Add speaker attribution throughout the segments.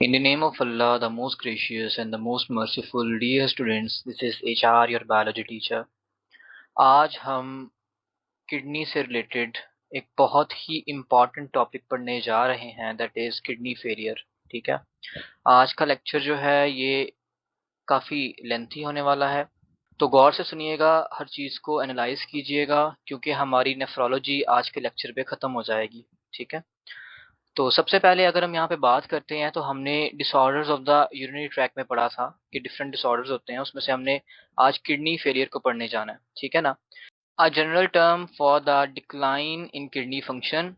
Speaker 1: In the name of Allah, the most gracious and the most merciful, dear students, this is HR, your biology teacher. आज हम kidney से related एक बहुत ही important topic पढ़ने जा रहे हैं, दैट इज़ किडनी फेलियर। ठीक है, आज का लेक्चर जो है ये काफ़ी लेंथी होने वाला है, तो गौर से सुनिएगा, हर चीज़ को एनालाइज कीजिएगा, क्योंकि हमारी नेफ्रोलॉजी आज के लेक्चर पे ख़त्म हो जाएगी। ठीक है, तो सबसे पहले अगर हम यहाँ पे बात करते हैं तो हमने disorders of the urinary track में पढ़ा था कि डिफरेंट डिसऑर्डर्स होते हैं, उसमें से हमने आज किडनी फेलियर को पढ़ने जाना है। ठीक है ना। A general term for the decline in kidney function,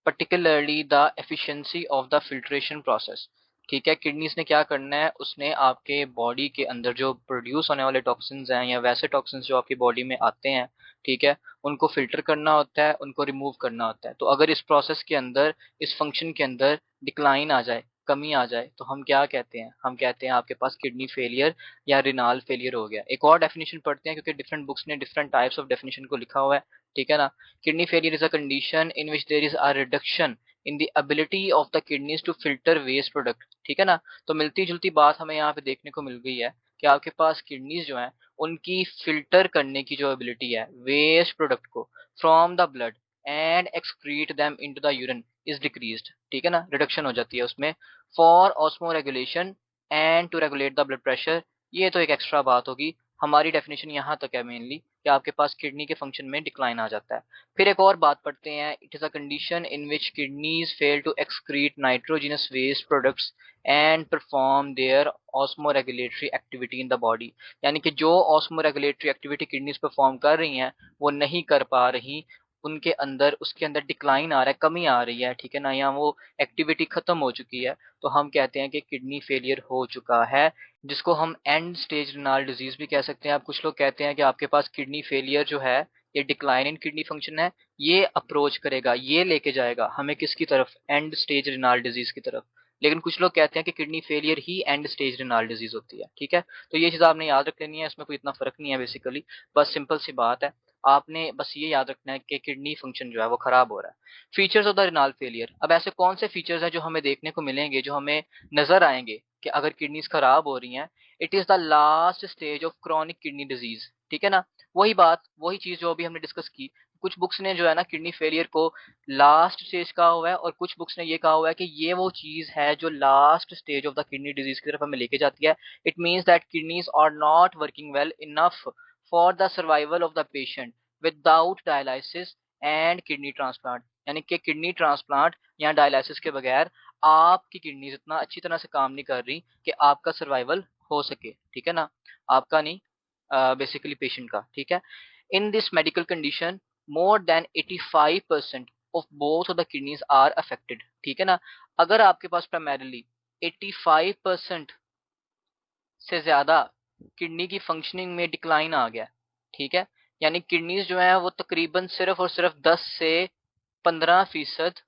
Speaker 1: particularly the efficiency of the filtration process. ठीक है, किडनीज ने क्या करना है, उसने आपके बॉडी के अंदर जो प्रोड्यूस होने वाले टॉक्सिन्स हैं या वैसे टॉक्सिन्स जो आपकी बॉडी में आते हैं, ठीक है, उनको फिल्टर करना होता है, उनको रिमूव करना होता है। तो अगर इस प्रोसेस के अंदर, इस फंक्शन के अंदर डिक्लाइन आ जाए, कमी आ जाए, तो हम क्या कहते हैं, हम कहते हैं आपके पास किडनी फेलियर या रिनाल फेलियर हो गया। एक और डेफिनेशन पढ़ते हैं, क्योंकि डिफरेंट बुक्स ने डिफरेंट टाइप्स ऑफ डेफिनेशन को लिखा हुआ है। ठीक है ना। Kidney failure is a condition in which there is a reduction in the ability of the kidneys to filter waste product। ठीक है ना। तो मिलती जुलती बात हमें यहाँ पे देखने को मिल गई है कि आपके पास किडनीज जो हैं उनकी फिल्टर करने की जो एबिलिटी है वेस्ट प्रोडक्ट को from the blood and excrete them into the urine is decreased. ठीक है ना, रिडक्शन हो जाती है उसमें for osmoregulation and to regulate the blood pressure. ये तो एक एक्स्ट्रा बात होगी, हमारी डेफिनेशन यहाँ तक है मेनली कि आपके पास किडनी के फंक्शन में डिक्लाइन आ जाता है। फिर एक और बात पढ़ते हैं, it is a condition in which kidneys fail to excrete nitrogenous waste products and perform their osmoregulatory activity in the body. यानी कि जो osmoregulatory activity kidneys perform कर रही हैं वो नहीं कर पा रही, उनके अंदर, उसके अंदर डिक्लाइन आ रहा है, कमी आ रही है। ठीक है ना, या वो एक्टिविटी खत्म हो चुकी है, तो हम कहते हैं कि किडनी फेलियर हो चुका है, जिसको हम एंड स्टेज रिनाल डिजीज भी कह सकते हैं। आप कुछ लोग कहते हैं कि आपके पास किडनी फेलियर जो है, ये डिक्लाइन इन किडनी फंक्शन है, ये अप्रोच करेगा, ये लेके जाएगा हमें किसकी तरफ, एंड स्टेज रिनाल डिजीज की तरफ। लेकिन कुछ लोग कहते हैं कि किडनी फेलियर ही एंड स्टेज रिनाल डिजीज होती है। ठीक है, तो ये चीज आपने याद रख लेनी है, इसमें कोई इतना फर्क नहीं है बेसिकली, बस सिंपल सी बात है, आपने बस ये याद रखना है कि किडनी फंक्शन जो है वो खराब हो रहा है। Features of the renal failure, अब ऐसे कौन से फीचर्स हैं जो हमें देखने को मिलेंगे, जो हमें नजर आएंगे कि अगर किडनीज खराब हो रही हैं। It is the last stage of chronic kidney disease. ठीक है ना, वही बात, वही चीज जो अभी हमने डिस्कस की। कुछ बुक्स ने जो है ना किडनी फेलियर को लास्ट स्टेज कहा हुआ है, और कुछ बुक्स ने ये कहा हुआ है कि ये वो चीज है जो last stage of the kidney disease की तरफ हमें लेके जाती है। It means that kidneys are not working well enough for the survival of the patient without dialysis and kidney transplant. यानी कि किडनी ट्रांसप्लांट या डायलिसिस के बगैर आपकी किडनीज इतना अच्छी तरह से काम नहीं कर रही कि आपका सर्वाइवल हो सके। ठीक है ना, आपका नहीं, बेसिकली पेशेंट का। ठीक है, in this medical condition more than 85% of both of the kidneys are affected. ठीक है ना, अगर आपके पास प्राइमरीली 85% से ज्यादा किडनी की फंक्शनिंग में डिक्लाइन आ गया, ठीक है, यानी किडनीज जो है वो तकरीबन सिर्फ और सिर्फ 10 से 15%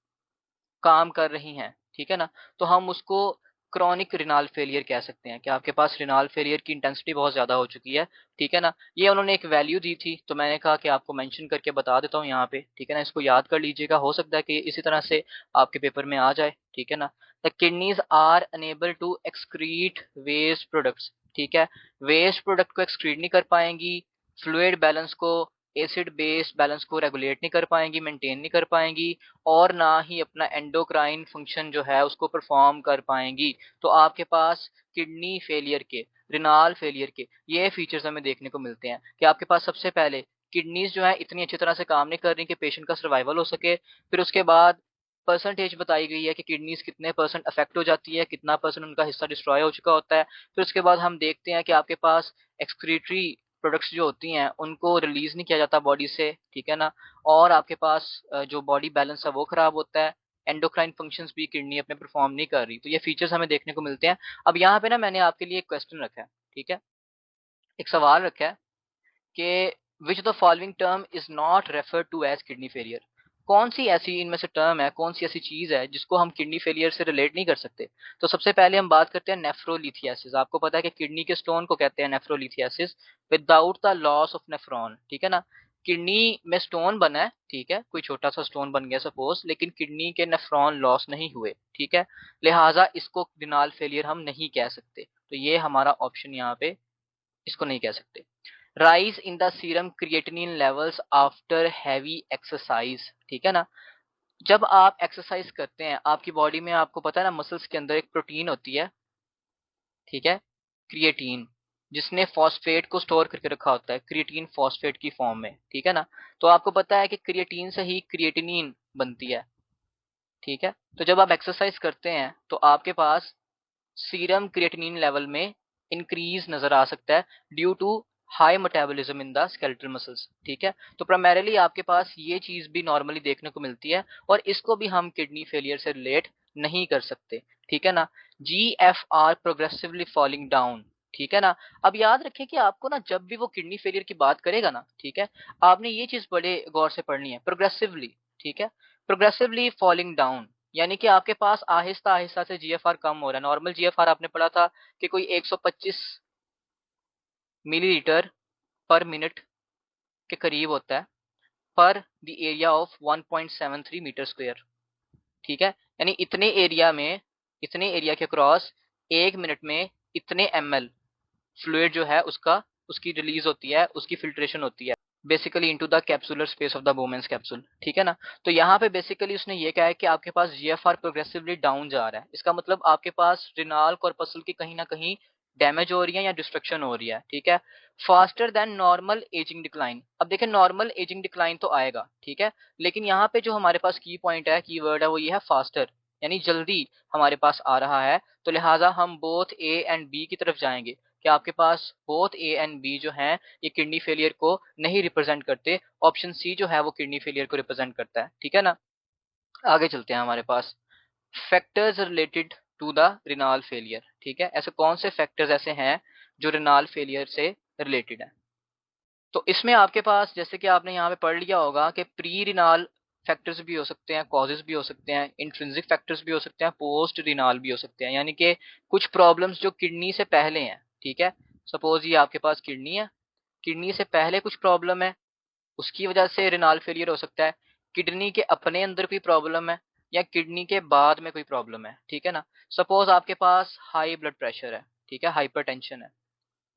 Speaker 1: काम कर रही हैं। ठीक है ना, तो हम उसको क्रॉनिक रिनाल फेलियर कह सकते हैं कि आपके पास रिनाल फेलियर की इंटेंसिटी बहुत ज्यादा हो चुकी है। ठीक है ना, ये उन्होंने एक वैल्यू दी थी, तो मैंने कहा कि आपको मेंशन करके बता देता हूँ यहाँ पे। ठीक है ना, इसको याद कर लीजिएगा, हो सकता है कि इसी तरह से आपके पेपर में आ जाए। ठीक है ना, the kidneys are unable to excrete waste products. ठीक है, वेस्ट प्रोडक्ट को एक्सक्रीट नहीं कर पाएंगी, फ्लूइड बैलेंस को, एसिड बेस बैलेंस को रेगुलेट नहीं कर पाएंगी, मेंटेन नहीं कर पाएंगी, और ना ही अपना एंडोक्राइन फंक्शन जो है उसको परफॉर्म कर पाएंगी। तो आपके पास किडनी फेलियर के, रिनाल फेलियर के ये फीचर्स हमें देखने को मिलते हैं कि आपके पास सबसे पहले किडनीज जो है इतनी अच्छी तरह से काम नहीं कर रही कि पेशेंट का सर्वाइवल हो सके। फिर उसके बाद परसेंटेज बताई गई है कि किडनीज कितने परसेंट अफेक्ट हो जाती है, कितना परसेंट उनका हिस्सा डिस्ट्रॉय हो चुका होता है। फिर उसके बाद हम देखते हैं कि आपके पास एक्सक्रीटरी प्रोडक्ट्स जो होती हैं उनको रिलीज नहीं किया जाता बॉडी से। ठीक है ना, और आपके पास जो बॉडी बैलेंस है वो खराब होता है, एंडोक्राइन फंक्शंस भी किडनी अपने परफॉर्म नहीं कर रही। तो ये फीचर्स हमें देखने को मिलते हैं। अब यहाँ पे ना मैंने आपके लिए एक क्वेश्चन रखा है। ठीक है, एक सवाल रखा है कि which the following term is not referred to as kidney failure. कौन सी ऐसी इनमें से टर्म है, कौन सी ऐसी चीज है जिसको हम किडनी फेलियर से रिलेट नहीं कर सकते। तो सबसे पहले हम बात करते हैं नेफ्रोलिथियासिस। आपको पता है कि किडनी के स्टोन को कहते हैं nephrolithiasis without the loss of nephron. ठीक है ना, किडनी में स्टोन बना है, ठीक है, कोई छोटा सा स्टोन बन गया सपोज, लेकिन किडनी के नेफ्रॉन लॉस नहीं हुए, ठीक है, लिहाजा इसको रिनाल फेलियर हम नहीं कह सकते। तो ये हमारा ऑप्शन यहाँ पे, इसको नहीं कह सकते। Rise in the serum creatinine levels after heavy exercise, ठीक है ना। जब आप एक्सरसाइज करते हैं, आपकी बॉडी में, आपको पता है ना, मसल्स के अंदर एक प्रोटीन होती है, ठीक है, क्रिएटिन, जिसने फॉस्फेट को स्टोर करके रखा होता है क्रिएटिन फॉस्फेट की फॉर्म में, ठीक है ना। तो आपको पता है कि क्रिएटिन से ही क्रिएटिनिन बनती है, ठीक है। तो जब आप एक्सरसाइज करते हैं तो आपके पास सीरम क्रिएटिनिन लेवल में इंक्रीज नजर आ सकता है due to high metabolism in the skeletal muscles, ठीक है। तो प्राइमरीली आपके पास ये चीज भी नॉर्मली देखने को मिलती है, और इसको भी हम किडनी फेलियर से रिलेट नहीं कर सकते, ठीक है ना। GFR प्रोग्रेसिवली फॉलिंग डाउन, ठीक है ना। अब याद रखें कि आपको ना, जब भी वो किडनी फेलियर की बात करेगा ना, ठीक है, आपने ये चीज बड़े गौर से पढ़नी है, प्रोग्रेसिवली, ठीक है, प्रोग्रेसिवली फॉलिंग डाउन, यानी कि आपके पास आहिस्ता आहिस्ता से जीएफआर कम हो रहा है। नॉर्मल जीएफआर आपने पढ़ा था कि कोई 125 मिलीलीटर पर मिनट के करीब होता है पर the area of 1.73 metre square, ठीक है। यानी इतने एरिया के क्रॉस 1 मिनट में इतने ml फ्लूइड जो है उसका, उसकी रिलीज होती है, उसकी फिल्ट्रेशन होती है basically into the capsular space of the बोमेंस capsule, ठीक है ना। तो यहाँ पे बेसिकली उसने ये कहा है कि आपके पास जीएफआर प्रोग्रेसिवली डाउन जा रहा है, इसका मतलब आपके पास रिनाल कॉर्पसल की कहीं ना कहीं डैमेज हो रही है या डिस्ट्रक्शन हो रही है, ठीक है। Faster than normal ageing decline, अब देखें नॉर्मल एजिंग डिक्लाइन तो आएगा, ठीक है, लेकिन यहाँ पे जो हमारे पास की पॉइंट है, की वर्ड है, वो ये है फास्टर, यानी जल्दी हमारे पास आ रहा है। तो लिहाजा हम बोथ ए एंड बी की तरफ जाएंगे कि आपके पास बोथ ए एंड बी जो हैं ये किडनी फेलियर को नहीं रिप्रेजेंट करते, ऑप्शन सी जो है वो किडनी फेलियर को रिप्रेजेंट करता है, ठीक है ना। आगे चलते हैं हमारे पास factors related to the renal failure, ठीक है, ऐसे कौन से फैक्टर्स ऐसे हैं जो रिनाल फेलियर से रिलेटेड है। तो इसमें आपके पास, जैसे कि आपने यहाँ पे पढ़ लिया होगा कि प्री रिनाल फैक्टर्स भी हो सकते हैं, कॉजेज भी हो सकते हैं, इंट्रिंसिक फैक्टर्स भी हो सकते हैं, पोस्ट रिनाल भी हो सकते हैं, यानी कि कुछ प्रॉब्लम्स जो किडनी से पहले हैं, ठीक है। सपोज ये आपके पास किडनी है, किडनी से पहले कुछ प्रॉब्लम है, उसकी वजह से रिनाल फेलियर हो सकता है। किडनी के अपने अंदर कोई प्रॉब्लम है, या किडनी के बाद में कोई प्रॉब्लम है, ठीक है ना। सपोज आपके पास हाई ब्लड प्रेशर है, ठीक है, हाइपरटेंशन है,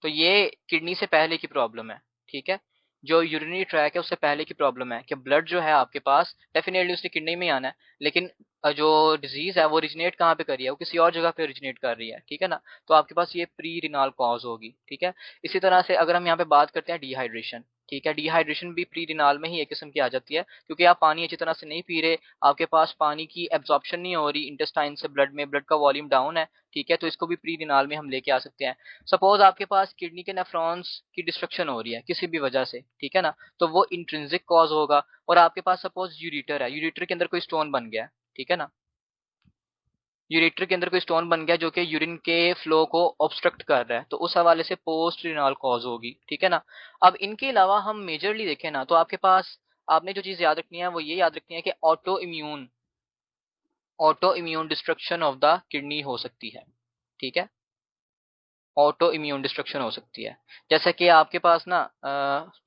Speaker 1: तो ये किडनी से पहले की प्रॉब्लम है, ठीक है। जो यूरिनरी ट्रैक है उससे पहले की प्रॉब्लम है कि ब्लड जो है आपके पास डेफिनेटली उसने किडनी में ही आना है, लेकिन जो डिजीज है वो ओरिजिनेट कहाँ पे कर रही है, वो किसी और जगह पे ओरिजिनेट कर रही है, ठीक है ना। तो आपके पास ये प्री रिनाल कॉज होगी, ठीक है। इसी तरह से अगर हम यहाँ पे बात करते हैं डिहाइड्रेशन, ठीक है, डिहाइड्रेशन भी प्री रिनाल में ही एक किस्म की आ जाती है, क्योंकि आप पानी अच्छी तरह से नहीं पी रहे, आपके पास पानी की एब्जॉर्प्शन नहीं हो रही इंटेस्टाइन से ब्लड में, ब्लड का वॉल्यूम डाउन है, ठीक है, तो इसको भी प्री रिनाल में हम लेके आ सकते हैं। सपोज आपके पास किडनी के नेफ्रॉन्स की डिस्ट्रक्शन हो रही है किसी भी वजह से, ठीक है ना, तो वो इंट्रिंसिक कॉज होगा। और आपके पास सपोज यूरिटर है, यूरिटर के अंदर कोई स्टोन बन गया, ठीक है ना, यूरेटर के अंदर कोई स्टोन बन गया जो कि यूरिन के फ्लो को ऑब्स्ट्रक्ट कर रहा है, तो उस हवाले से पोस्ट रिनाल कॉज होगी, ठीक है ना। अब इनके अलावा हम मेजरली देखें ना, तो आपके पास, आपने जो चीज याद रखनी है वो ये याद रखनी है कि auto immune destruction of the kidney हो सकती है, ठीक है, ऑटो इम्यून डिस्ट्रक्शन हो सकती है। जैसे कि आपके पास ना,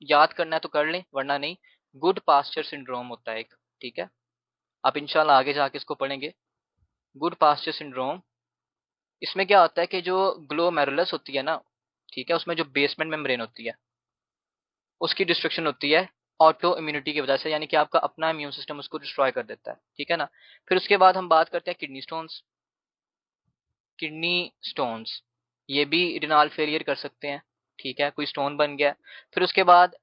Speaker 1: याद करना है तो कर लें वरना नहीं, गुड पास्चर सिंड्रोम होता है एक, ठीक है, आप इंशाल्लाह आगे जाके इसको पढ़ेंगे, गुड पास्चर सिंड्रोम। इसमें क्या होता है कि जो ग्लोमेरुलस होती है ना, ठीक है, उसमें जो बेसमेंट मेम्ब्रेन होती है उसकी डिस्ट्रक्शन होती है ऑटो इम्यूनिटी की वजह से, यानी कि आपका अपना इम्यून सिस्टम उसको डिस्ट्रॉय कर देता है, ठीक है ना। फिर उसके बाद हम बात करते हैं किडनी स्टोन्स, किडनी स्टोन्स ये भी रिनाल फेलियर कर सकते हैं, ठीक है, कोई स्टोन बन गया। फिर उसके बाद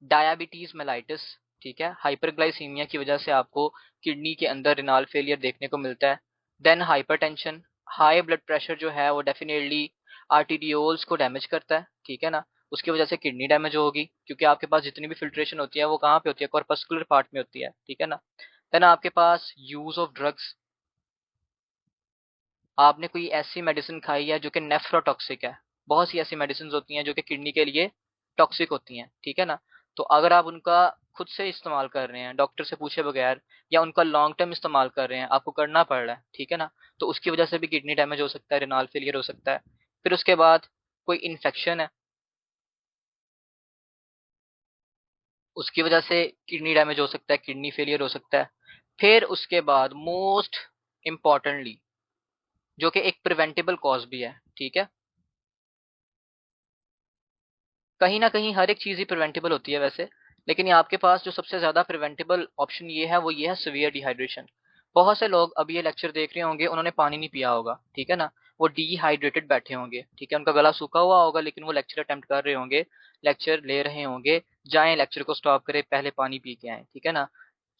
Speaker 1: डायबिटीज मेलाइटिस, ठीक है, हाइपरग्लाइसीमिया की वजह से आपको किडनी के अंदर रिनाल फेलियर देखने को मिलता है। Then hypertension, high blood pressure जो है वो डेफिनेटली आर्टीरियोल्स को डैमेज करता है, ठीक है ना, उसकी वजह से किडनी डैमेज होगी, क्योंकि आपके पास जितनी भी फिल्ट्रेशन होती है वो कहाँ पे होती है, कॉर्पस्कुलर पार्ट में होती है, ठीक है ना। देन आपके पास यूज ऑफ ड्रग्स, आपने कोई ऐसी मेडिसिन खाई है जो कि नेफ्रोटॉक्सिक है, बहुत सी ऐसी मेडिसिन होती हैं जो कि किडनी के लिए टॉक्सिक होती हैं, ठीक है ना। तो अगर आप उनका खुद से इस्तेमाल कर रहे हैं डॉक्टर से पूछे बगैर, या उनका लॉन्ग टर्म इस्तेमाल कर रहे हैं, आपको करना पड़ रहा है, ठीक है ना, तो उसकी वजह से भी किडनी डैमेज हो सकता है, रिनाल फेलियर हो सकता है। फिर उसके बाद कोई इन्फेक्शन है, उसकी वजह से किडनी डैमेज हो सकता है, किडनी फेलियर हो सकता है। फिर उसके बाद मोस्ट इम्पॉर्टेंटली, जो कि एक प्रिवेंटेबल कॉज भी है, ठीक है, कहीं ना कहीं हर एक चीज ही प्रिवेंटेबल होती है वैसे, लेकिन ये आपके पास जो सबसे ज्यादा प्रिवेंटेबल ऑप्शन ये है, वो ये है सीवियर डिहाइड्रेशन। बहुत से लोग अभी ये लेक्चर देख रहे होंगे, उन्होंने पानी नहीं पिया होगा, ठीक है ना, वो डिहाइड्रेटेड बैठे होंगे, ठीक है, उनका गला सूखा हुआ होगा, लेकिन वो लेक्चर अटेम्प्ट कर रहे होंगे, लेक्चर ले रहे होंगे। जाएं लेक्चर को स्टॉप करें, पहले पानी पी के आए, ठीक है ना।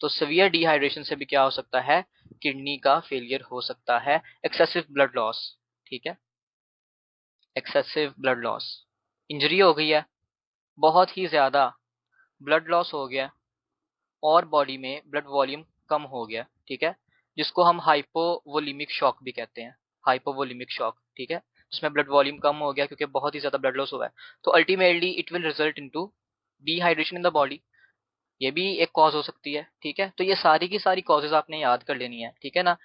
Speaker 1: तो सीवियर डिहाइड्रेशन से भी क्या हो सकता है, किडनी का फेलियर हो सकता है। एक्सेसिव ब्लड लॉस, ठीक है, एक्सेसिव ब्लड लॉस, इंजरी हो गई है, बहुत ही ज्यादा ब्लड लॉस हो गया और बॉडी में ब्लड वॉल्यूम कम हो गया, ठीक है, जिसको हम हाइपोवोलिमिक शॉक भी कहते हैं। हाइपोवोलिमिक शॉक, ठीक है, जिसमें ब्लड वॉल्यूम कम हो गया क्योंकि बहुत ही ज्यादा ब्लड लॉस हुआ है। तो ultimately it will result into dehydration in the body. ये भी एक कॉज हो सकती है, ठीक है। तो ये सारी की सारी कॉजेज आपने याद कर लेनी है, ठीक है ना।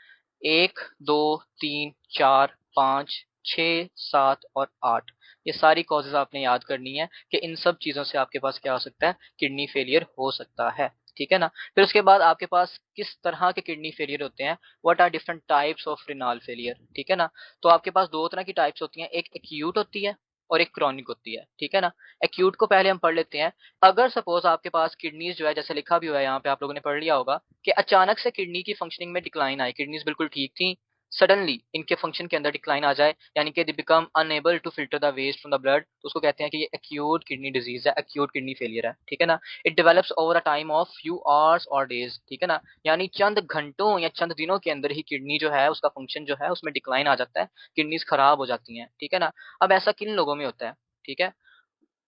Speaker 1: 1, 2, 3, 4, 5, 6, 7 और 8, ये सारी कॉजेज आपने याद करनी है कि इन सब चीजों से आपके पास क्या हो सकता है, किडनी फेलियर हो सकता है, ठीक है ना। फिर उसके बाद आपके पास किस तरह के किडनी फेलियर होते हैं, what are different types of renal failure, ठीक है ना। तो आपके पास दो तरह की टाइप्स होती हैं, एक एक्यूट होती है और एक क्रॉनिक होती है, ठीक है ना। एक्यूट को पहले हम पढ़ लेते हैं। अगर सपोज आपके पास किडनीज जो है, जैसे लिखा भी हुआ है यहाँ पे, आप लोगों ने पढ़ लिया होगा कि अचानक से किडनी की फंक्शनिंग में डिक्लाइन आई, किडनीज बिल्कुल ठीक थी, सडनली इनके फंक्शन के अंदर डिक्लाइन आ जाए, यानी कि they become unable to filter the waste from the blood, तो उसको कहते हैं कि ये एक्यूट किडनी डिजीज है, एक्यूट किडनी फेलियर है, ठीक है ना। It develops over a time of few hours और डेज, ठीक है ना, यानी चंद घंटों या चंद दिनों के अंदर ही किडनी जो है उसका फंक्शन जो है उसमें डिक्लाइन आ जाता है, किडनीज खराब हो जाती हैं, ठीक है ना। अब ऐसा किन लोगों में होता है, ठीक है,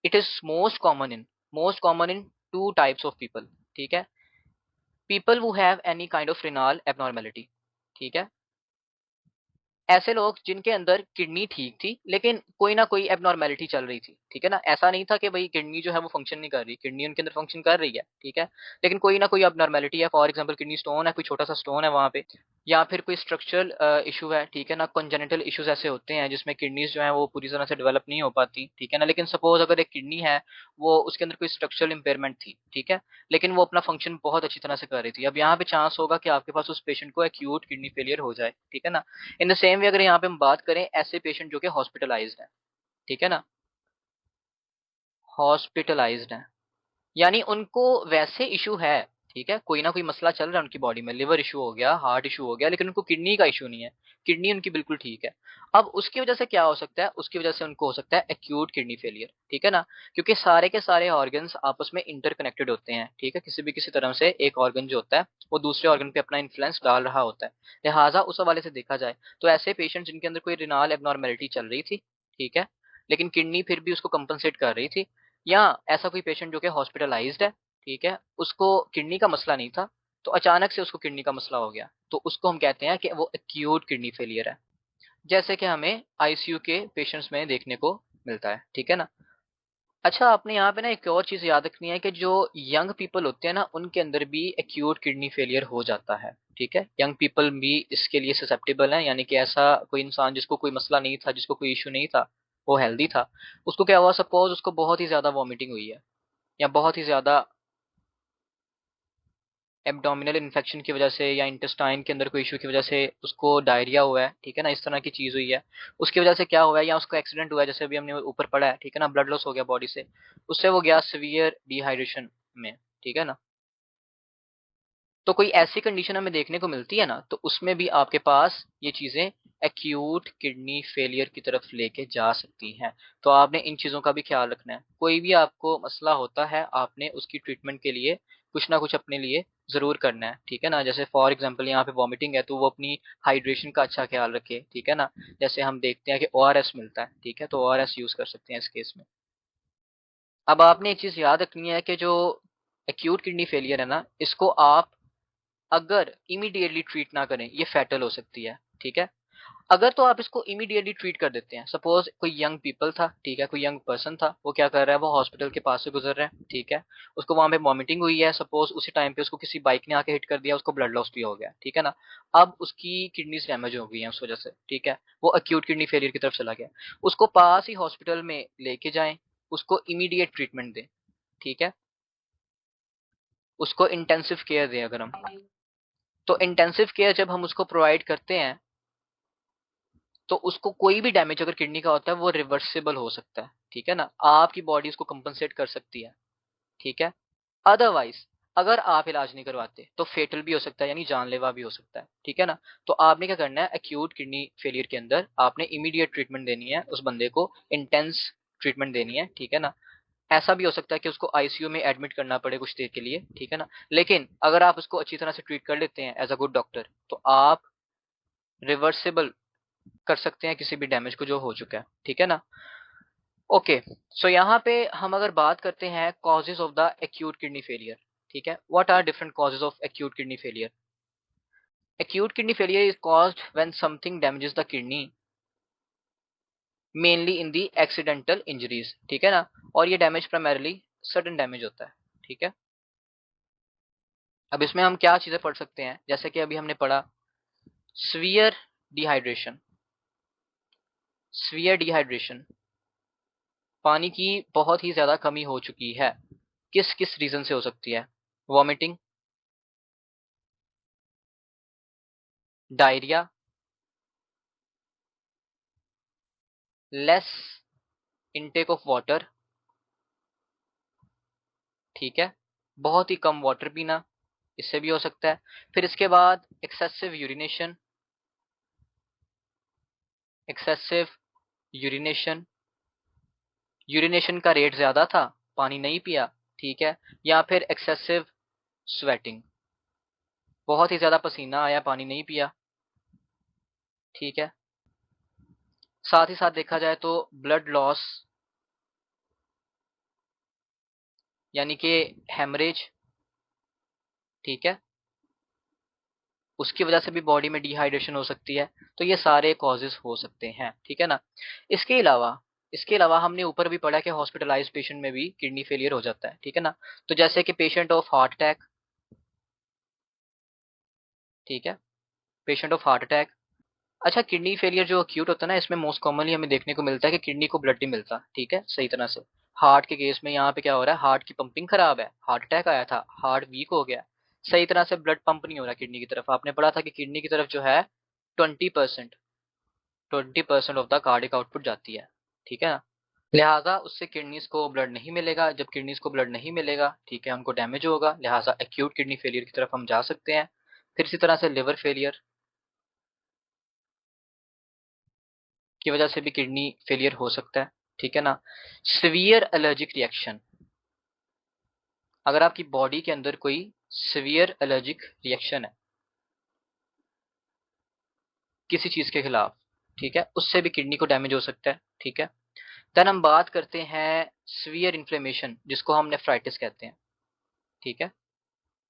Speaker 1: it is most common in two types of people, ठीक है। People who have any kind of renal abnormality, ठीक है, ऐसे लोग जिनके अंदर किडनी ठीक थी लेकिन कोई ना कोई एबनॉर्मेलिटी चल रही थी, ठीक है ना। ऐसा नहीं था कि भाई किडनी जो है वो फंक्शन नहीं कर रही, किडनी उनके अंदर फंक्शन कर रही है, ठीक है, लेकिन कोई ना कोई एबनॉर्मेलिटी है। फॉर एग्जांपल किडनी स्टोन है, कोई छोटा सा स्टोन है वहां पे, या फिर कोई स्ट्रक्चरल इशू है, ठीक है ना। कंजेनिटल इश्यूज ऐसे होते हैं जिसमें किडनीज जो है वो पूरी तरह से डेवलप नहीं हो पाती, ठीक है ना। लेकिन सपोज अगर एक किडनी है, वो उसके अंदर कोई स्ट्रक्चरल इंपेयरमेंट थी, ठीक है, लेकिन वो अपना फंक्शन बहुत अच्छी तरह से कर रही थी, अब यहाँ पे चांस होगा कि आपके पास उस पेशेंट को एक्यूट किडनी फेलियर हो जाए, ठीक है ना। इन द सेम वे अगर यहाँ पे हम बात करें ऐसे पेशेंट जो कि हॉस्पिटलाइज्ड हैं, ठीक है ना, हॉस्पिटलाइज्ड हैं, यानी उनको वैसे इशू है, ठीक है, कोई ना कोई मसला चल रहा है उनकी बॉडी में, लिवर इशू हो गया, हार्ट इशू हो गया, लेकिन उनको किडनी का इशू नहीं है, किडनी उनकी बिल्कुल ठीक है। अब उसकी वजह से क्या हो सकता है, उसकी वजह से उनको हो सकता है एक्यूट किडनी फेलियर, ठीक है ना, क्योंकि सारे के सारे ऑर्गन्स आपस में इंटरकनेक्टेड होते हैं, ठीक है, किसी भी किसी तरह से एक ऑर्गन जो होता है वो दूसरे ऑर्गन पे अपना इन्फ्लुएंस डाल रहा होता है। लिहाजा उस हवाले से देखा जाए तो ऐसे पेशेंट जिनके अंदर कोई रिनाल एबनॉर्मेलिटी चल रही थी, ठीक है, लेकिन किडनी फिर भी उसको कंपनसेट कर रही थी, या ऐसा कोई पेशेंट जो कि हॉस्पिटलाइज्ड है, ठीक है, उसको किडनी का मसला नहीं था, तो अचानक से उसको किडनी का मसला हो गया, तो उसको हम कहते हैं कि वो एक्यूट किडनी फेलियर है, जैसे कि हमें आईसीयू के पेशेंट्स में देखने को मिलता है, ठीक है ना। अच्छा, आपने यहाँ पे ना एक और चीज याद रखनी है कि जो यंग पीपल होते हैं ना, उनके अंदर भी एक्यूट किडनी फेलियर हो जाता है, ठीक है, यंग पीपल भी इसके लिए ससेप्टेबल है, यानी कि ऐसा कोई इंसान जिसको कोई मसला नहीं था, जिसको कोई इशू नहीं था, वो हेल्दी था, उसको क्या हुआ, सपोज उसको बहुत ही ज्यादा वॉमिटिंग हुई है, या बहुत ही ज्यादा एब्डोमिनल इन्फेक्शन की वजह से, या इंटेस्टाइन के अंदर कोई इशू की वजह से उसको डायरिया हुआ है, ठीक है ना, इस तरह की चीज हुई है, उसकी वजह से क्या हुआ है, या उसको एक्सीडेंट हुआ है, जैसे अभी हमने ऊपर पढ़ा है, ठीक है ना, ब्लड लॉस हो गया बॉडी से, उससे वो गया सीवियर डिहाइड्रेशन में, ठीक है ना। तो कोई ऐसी कंडीशन हमें देखने को मिलती है ना, तो उसमें भी आपके पास ये चीजें एक्यूट किडनी फेलियर की तरफ लेके जा सकती हैं। तो आपने इन चीजों का भी ख्याल रखना है, कोई भी आपको मसला होता है आपने उसकी ट्रीटमेंट के लिए कुछ ना कुछ अपने लिए जरूर करना है, ठीक है ना। जैसे फॉर एग्जांपल यहाँ पे वॉमिटिंग है, तो वो अपनी हाइड्रेशन का अच्छा ख्याल रखे, ठीक है ना। जैसे हम देखते हैं कि ओआरएस मिलता है, ठीक है, तो ओआरएस यूज कर सकते हैं इस केस में। अब आपने एक चीज याद रखनी है कि जो एक्यूट किडनी फेलियर है ना, इसको आप अगर इमीडिएटली ट्रीट ना करें, ये फैटल हो सकती है, ठीक है। अगर तो आप इसको इमीडिएटली ट्रीट कर देते हैं, सपोज कोई यंग पीपल था, ठीक है, कोई यंग पर्सन था, वो क्या कर रहा है, वो हॉस्पिटल के पास से गुजर रहा है, ठीक है, उसको वहां पे वॉमिटिंग हुई है, सपोज उसी टाइम पे उसको किसी बाइक ने आके हिट कर दिया, उसको ब्लड लॉस भी हो गया, ठीक है ना। अब उसकी किडनीज डैमेज हो गई है उस वजह से, ठीक है, वो अक्यूट किडनी फेलियर की तरफ चला गया, उसको पास ही हॉस्पिटल में लेके जाएं, उसको इमीडिएट ट्रीटमेंट दें, ठीक है। उसको इंटेंसिव केयर दें अगर हम, तो इंटेंसिव केयर जब हम उसको प्रोवाइड करते हैं तो उसको कोई भी डैमेज अगर किडनी का होता है वो रिवर्सिबल हो सकता है, ठीक है ना, आपकी बॉडी उसको कंपनसेट कर सकती है, ठीक है। अदरवाइज अगर आप इलाज नहीं करवाते तो फेटल भी हो सकता है, यानी जानलेवा भी हो सकता है, ठीक है ना। तो आपने क्या करना है, एक्यूट किडनी फेलियर के अंदर आपने इमीडिएट ट्रीटमेंट देनी है उस बंदे को, इंटेंस ट्रीटमेंट देनी है, ठीक है ना। ऐसा भी हो सकता है कि उसको आईसीयू में एडमिट करना पड़े कुछ देर के लिए, ठीक है ना। लेकिन अगर आप उसको अच्छी तरह से ट्रीट कर लेते हैं एज अ गुड डॉक्टर, तो आप रिवर्सिबल कर सकते हैं किसी भी डैमेज को जो हो चुका है, ठीक है ना। ओके, सो यहाँ पे हम अगर बात करते हैं causes of the acute kidney failure, ठीक है, what are different causes of acute kidney failure. Acute kidney failure is caused when something damages the kidney, mainly in the accidental injuries, ठीक है ना। और ये डैमेज प्राइमरली सडन डैमेज होता है, ठीक है। अब इसमें हम क्या चीजें पढ़ सकते हैं, जैसे कि अभी हमने पढ़ा सीवियर डिहाइड्रेशन। सीवियर डिहाइड्रेशन, पानी की बहुत ही ज्यादा कमी हो चुकी है, किस किस रीजन से हो सकती है। Vomiting, diarrhoea, less intake of water, ठीक है, बहुत ही कम वाटर पीना, इससे भी हो सकता है। फिर इसके बाद excessive urination, excessive urination, urination का रेट ज्यादा था, पानी नहीं पिया, ठीक है। या फिर एक्सेसिव स्वेटिंग, बहुत ही ज्यादा पसीना आया, पानी नहीं पिया, ठीक है। साथ ही साथ देखा जाए तो ब्लड लॉस, यानी कि हेमरेज, ठीक है, उसकी वजह से भी बॉडी में डिहाइड्रेशन हो सकती है। तो ये सारे कॉजेज हो सकते हैं, ठीक है ना। इसके अलावा इसके अलावा हमने ऊपर भी पढ़ा कि हॉस्पिटलाइज पेशेंट में भी किडनी फेलियर हो जाता है, ठीक है ना। तो जैसे कि पेशेंट ऑफ हार्ट अटैक, ठीक है, पेशेंट ऑफ हार्ट अटैक। अच्छा, किडनी फेलियर जो अक्यूट होता है ना, इसमें मोस्ट कॉमनली हमें देखने को मिलता है कि किडनी को ब्लड नहीं मिलता, ठीक है, सही तरह से। हार्ट के केस में यहाँ पे क्या हो रहा है, हार्ट की पंपिंग खराब है, हार्ट अटैक आया था, हार्ट वीक हो गया, सही तरह से ब्लड पंप नहीं हो रहा किडनी की तरफ। आपने पढ़ा था कि किडनी की तरफ जो है 20% 20% ऑफ द कार्डिक आउटपुट जाती है, ठीक है ना। लिहाजा उससे किडनीज को ब्लड नहीं मिलेगा, जब किडनीज को ब्लड नहीं मिलेगा, ठीक है, हमको डैमेज होगा, लिहाजा एक्यूट किडनी फेलियर की तरफ हम जा सकते हैं। फिर इसी तरह से लिवर फेलियर की वजह से भी किडनी फेलियर हो सकता है, ठीक है ना। सिवियर एलर्जिक रिएक्शन, अगर आपकी बॉडी के अंदर कोई सिवियर एलर्जिक रिएक्शन है किसी चीज के खिलाफ, ठीक है, उससे भी किडनी को डैमेज हो सकता है, ठीक है। देन हम बात करते हैं सिवियर इन्फ्लेमेशन, जिसको हम नेफ्राइटिस कहते हैं, ठीक है।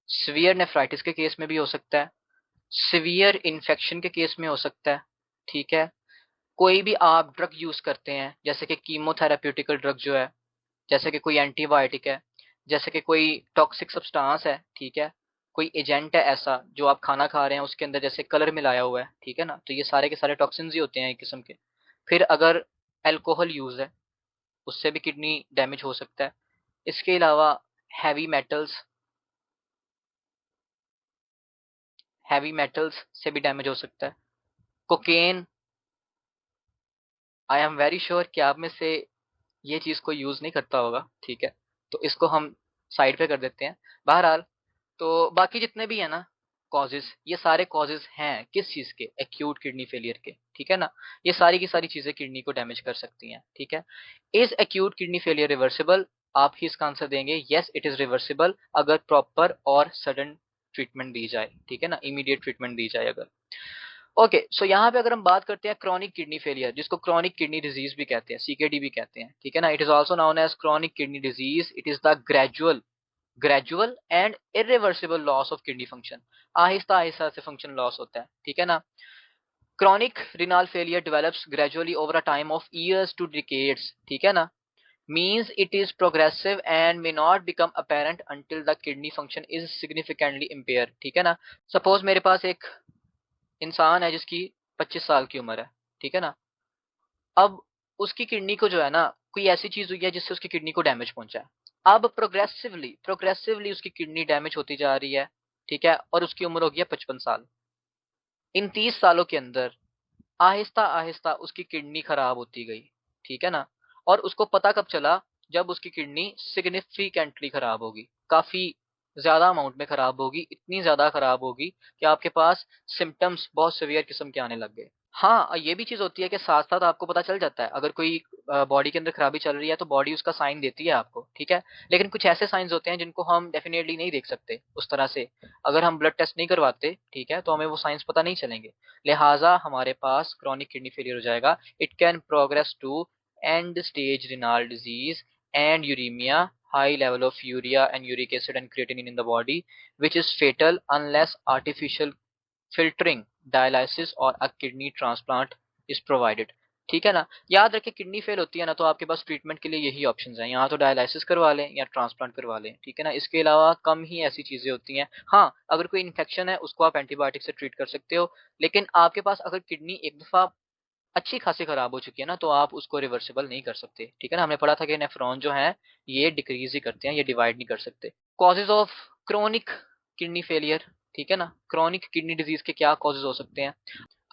Speaker 1: सिवियर नेफ्राइटिस के केस में भी हो सकता है, सिवियर इन्फेक्शन के केस में हो सकता है, ठीक है। कोई भी आप ड्रग यूज करते हैं, जैसे कि कीमोथेराप्यूटिकल ड्रग जो है, जैसे कि कोई एंटीबायोटिक है, जैसे कि कोई टॉक्सिक सब्सटेंस है, ठीक है, कोई एजेंट है ऐसा जो आप खाना खा रहे हैं उसके अंदर जैसे कलर मिलाया हुआ है, ठीक है ना, तो ये सारे के सारे टॉक्सिन्स ही होते हैं एक किस्म के। फिर अगर अल्कोहल यूज है, उससे भी किडनी डैमेज हो सकता है। इसके अलावा हैवी मेटल्स, हैवी मेटल्स से भी डैमेज हो सकता है। Cocaine, I am very sure कि आप में से ये चीज कोई यूज नहीं करता होगा, ठीक है, तो इसको हम साइड पे कर देते हैं। बहरहाल, तो बाकी जितने भी है ना कॉजेज, ये सारे कॉजेज हैं किस चीज के, एक्यूट किडनी फेलियर के, ठीक है ना। ये सारी की सारी चीजें किडनी को डैमेज कर सकती हैं, ठीक है। Is acute kidney failure reversible, आप ही इसका आंसर देंगे यस इट इज रिवर्सिबल, अगर प्रॉपर और सडन ट्रीटमेंट दी जाए, ठीक है ना, इमीडिएट ट्रीटमेंट दी जाए अगर। ओके, सो यहाँ पे अगर हम बात करते हैं क्रॉनिक किडनी फेलियर, जिसको क्रॉनिक किडनी डिजीज भी कहते हैं, सीकेडी भी कहते हैं, ठीक है ना, it is also known as chronic kidney disease. It is the gradual and irreversible loss of kidney function, आहिस्ता आहिस्ता से फंक्शन लॉस होता है, ठीक है ना। Chronic renal failure develops gradually over a time of years to decades, ठीक है ना, means it is progressive and may not become apparent until the kidney function is significantly impaired, ठीक है ना। सपोज मेरे पास एक इंसान है जिसकी 25 साल की उम्र है, ठीक है ना। अब उसकी किडनी को जो है ना, कोई ऐसी चीज हुई है जिससे उसकी किडनी को डैमेज पहुंचा है। अब प्रोग्रेसिवली प्रोग्रेसिवली उसकी किडनी डैमेज होती जा रही है, ठीक है, और उसकी उम्र हो गई है 55 साल। इन 30 सालों के अंदर आहिस्ता आहिस्ता उसकी किडनी खराब होती गई, ठीक है ना। और उसको पता कब चला, जब उसकी किडनी सिग्निफिकेंटली खराब होगी, काफी ज्यादा अमाउंट में खराब होगी, इतनी ज्यादा खराब होगी कि आपके पास सिम्टम्स बहुत सीवियर किस्म के आने लग गए। हाँ, ये भी चीज होती है कि साथ साथ आपको पता चल जाता है, अगर कोई बॉडी के अंदर खराबी चल रही है तो बॉडी उसका साइन देती है आपको, ठीक है। लेकिन कुछ ऐसे साइंस होते हैं जिनको हम डेफिनेटली नहीं देख सकते उस तरह से, अगर हम ब्लड टेस्ट नहीं करवाते, ठीक है, तो हमें वो साइंस पता नहीं चलेंगे। लिहाजा हमारे पास क्रॉनिक किडनी फेलियर हो जाएगा। It can progress to end stage renal disease and uremia, high level of urea and uric acid and creatinine in the body, which is fatal unless artificial filtering, dialysis और a kidney transplant is provided। ठीक है ना। याद रखें, kidney fail होती है ना तो आपके पास ट्रीटमेंट के लिए यही ऑप्शंस हैं, यहाँ तो डायलिसिस करवा लें या ट्रांसप्लांट करवा लें, ठीक है ना। इसके अलावा कम ही ऐसी चीजें होती हैं। हाँ, अगर कोई इन्फेक्शन है उसको आप एंटीबायोटिक से ट्रीट कर सकते हो, लेकिन आपके पास अगर किडनी एक दफा अच्छी खासी खराब हो चुकी है ना तो आप उसको रिवर्सिबल नहीं कर सकते, ठीक है ना। हमने पढ़ा था कि नेफ्रॉन जो है ये डिक्रीज ही करते हैं, ये डिवाइड नहीं कर सकते। Causes of chronic kidney failure, ठीक है ना, क्रोनिक किडनी डिजीज के क्या कॉजेज हो सकते हैं।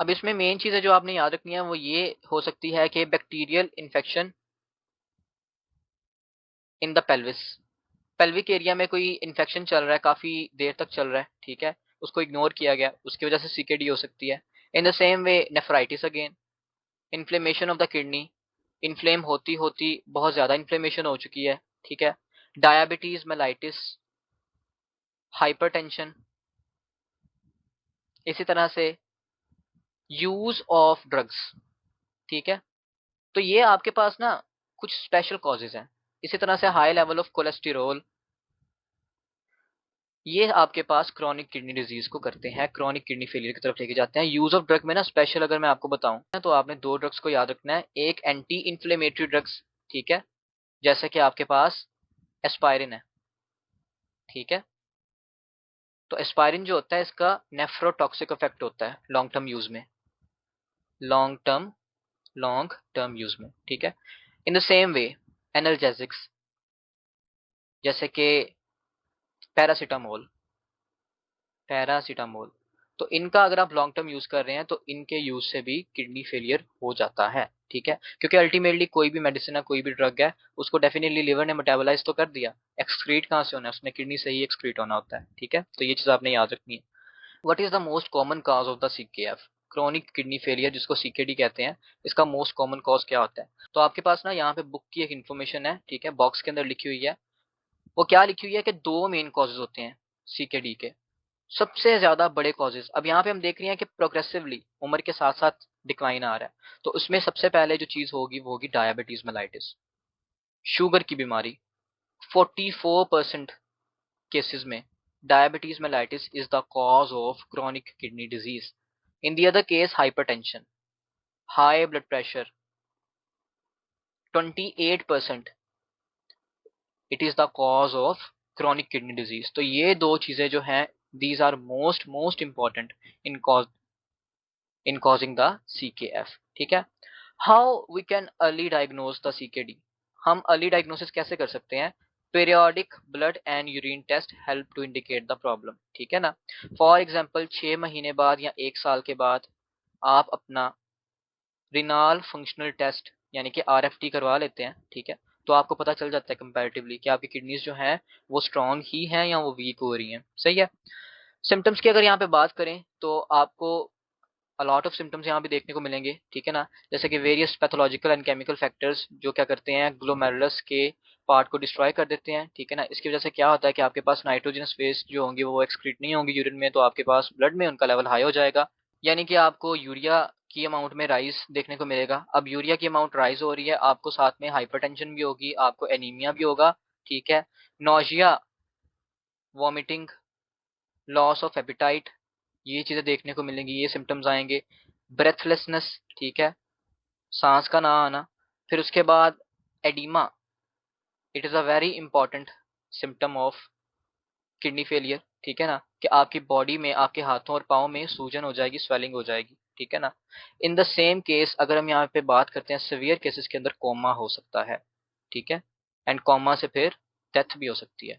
Speaker 1: अब इसमें मेन चीज है जो आपने याद रखनी है वो ये हो सकती है कि bacterial infection in the pelvis, pelvic area में कोई इन्फेक्शन चल रहा है, काफी देर तक चल रहा है, ठीक है, उसको इग्नोर किया गया, उसकी वजह से सीकेडी हो सकती है। In the same way nephritis again, inflammation of the kidney, inflame होती होती बहुत ज्यादा इन्फ्लेमेशन हो चुकी है, ठीक है। डायबिटीज मेलाइटिस, हाइपरटेंशन, इसी तरह से यूज ऑफ ड्रग्स, ठीक है। तो ये आपके पास ना कुछ स्पेशल कॉजेज हैं। इसी तरह से हाई लेवल ऑफ कोलेस्टेरोल, ये आपके पास क्रॉनिक किडनी डिजीज को करते हैं, क्रॉनिक किडनी फेलियर की तरफ लेके जाते हैं। यूज ऑफ ड्रग में ना स्पेशल अगर मैं आपको बताऊं तो आपने दो ड्रग्स को याद रखना है। एक एंटी इन्फ्लेमेटरी ड्रग्स, ठीक है, जैसे कि आपके पास एस्पायरिन है, ठीक है। तो एस्पायरिन जो होता है इसका नेफ्रोटॉक्सिक इफेक्ट होता है लॉन्ग टर्म यूज में, long term long term use में, ठीक है। In the same way analgesics, जैसे कि पैरासीटामोल, पैरासीटामोल, तो इनका अगर आप लॉन्ग टर्म यूज कर रहे हैं तो इनके यूज से भी किडनी फेलियर हो जाता है, ठीक है। क्योंकि अल्टीमेटली कोई भी मेडिसिन है, कोई भी ड्रग है, उसको डेफिनेटली लिवर ने मेटाबोलाइज तो कर दिया, एक्सक्रीट कहाँ से होना है, उसने किडनी से ही एक्सक्रीट होना होता है, ठीक है। तो ये चीज आपने याद रखनी है। What is the most common cause of the CKF, chronic kidney failure जिसको सीकेडी कहते हैं, इसका मोस्ट कॉमन कॉज क्या होता है। तो आपके पास ना यहाँ पे बुक की एक इन्फॉर्मेशन है, ठीक है, बॉक्स के अंदर लिखी हुई है। वो क्या लिखी हुई है कि दो मेन कॉजेज होते हैं सीकेडी के, सबसे ज्यादा बड़े कॉजेज। अब यहाँ पे हम देख रहे हैं कि प्रोग्रेसिवली उम्र के साथ साथ डिक्लाइन आ रहा है, तो उसमें सबसे पहले जो चीज होगी वो होगी डायबिटीज मेलाइटिस, शुगर की बीमारी। 44% केसेस में diabetes mellitus is the cause of chronic kidney disease. In the other case hypertension, high blood pressure, 28% it is the cause of chronic kidney disease. तो ये दो चीजें जो हैं, these are most most important in in causing the CKF, ठीक है। How we can early diagnose the CKD, हम early diagnosis कैसे कर सकते हैं। Periodic blood and urine test help to indicate the problem, ठीक है ना। फॉर एग्जांपल 6 महीने बाद या 1 साल के बाद आप अपना रिनाल फंक्शनल टेस्ट यानी कि RFT करवा लेते हैं, ठीक है, तो आपको पता चल जाता है कंपैरेटिवली कि आपकी किडनीज जो हैं वो स्ट्रांग ही हैं या वो वीक हो रही हैं, सही है। सिम्टम्स की अगर यहाँ पे बात करें तो आपको अलॉट ऑफ सिम्टम्स यहाँ भी देखने को मिलेंगे, ठीक है ना। जैसे कि various pathological and chemical factors जो क्या करते हैं, ग्लोमेरुलस के पार्ट को डिस्ट्रॉय कर देते हैं, ठीक है ना। इसकी वजह से क्या होता है कि आपके पास नाइट्रोजनस वेस्ट जो होंगी वो एक्सक्रीट नहीं होंगी यूरिन में, तो आपके पास ब्लड में उनका लेवल हाई हो जाएगा, यानी कि आपको यूरिया की अमाउंट में राइज देखने को मिलेगा। अब यूरिया की अमाउंट राइज हो रही है, आपको साथ में हाइपरटेंशन भी होगी, आपको एनीमिया भी होगा, ठीक है। Nausea, vomiting, loss of appetite, ये चीजें देखने को मिलेंगी, ये सिम्टम्स आएंगे। ब्रेथलेसनेस, ठीक है, सांस का ना आना। फिर उसके बाद oedema, it is a very important symptom of kidney failure, ठीक है ना, कि आपकी बॉडी में, आपके हाथों और पाँव में सूजन हो जाएगी, स्वेलिंग हो जाएगी, ठीक है ना। इन द सेम केस अगर हम यहाँ पे बात करते हैं सिवियर केसेस के अंदर कोमा हो सकता है, ठीक है, एंड कोमा से फिर डेथ भी हो सकती है।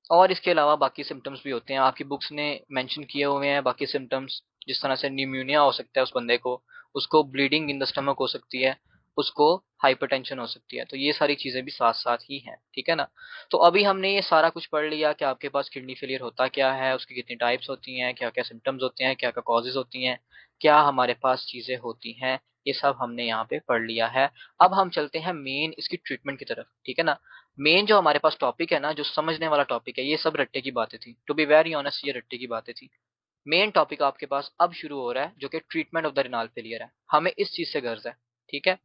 Speaker 1: और इसके अलावा बाकी सिम्टम्स भी होते हैं, आपकी बुक्स ने मेंशन किए हुए हैं बाकी सिम्टम्स, जिस तरह से न्यूमोनिया हो सकता है उस बंदे को, उसको ब्लीडिंग इन द स्टमक हो सकती है, उसको हाइपरटेंशन हो सकती है। तो ये सारी चीजें भी साथ साथ ही हैं, ठीक है ना। तो अभी हमने ये सारा कुछ पढ़ लिया कि आपके पास किडनी फेलियर होता क्या है, उसकी कितनी टाइप्स होती हैं, क्या क्या सिम्टम्स होते हैं, क्या क्या कॉजेज होती हैं, क्या हमारे पास चीजें होती हैं, ये सब हमने यहाँ पे पढ़ लिया है। अब हम चलते हैं मेन इसकी ट्रीटमेंट की तरफ, ठीक है ना। मेन जो हमारे पास टॉपिक है ना, जो समझने वाला टॉपिक है, ये सब रट्टे की बातें थी, टू बी वेरी ऑनेस्ट ये रट्टे की बातें थी। मेन टॉपिक आपके पास अब शुरू हो रहा है, जो कि treatment of the renal failure है। हमें इस चीज से गर्ज है, ठीक है।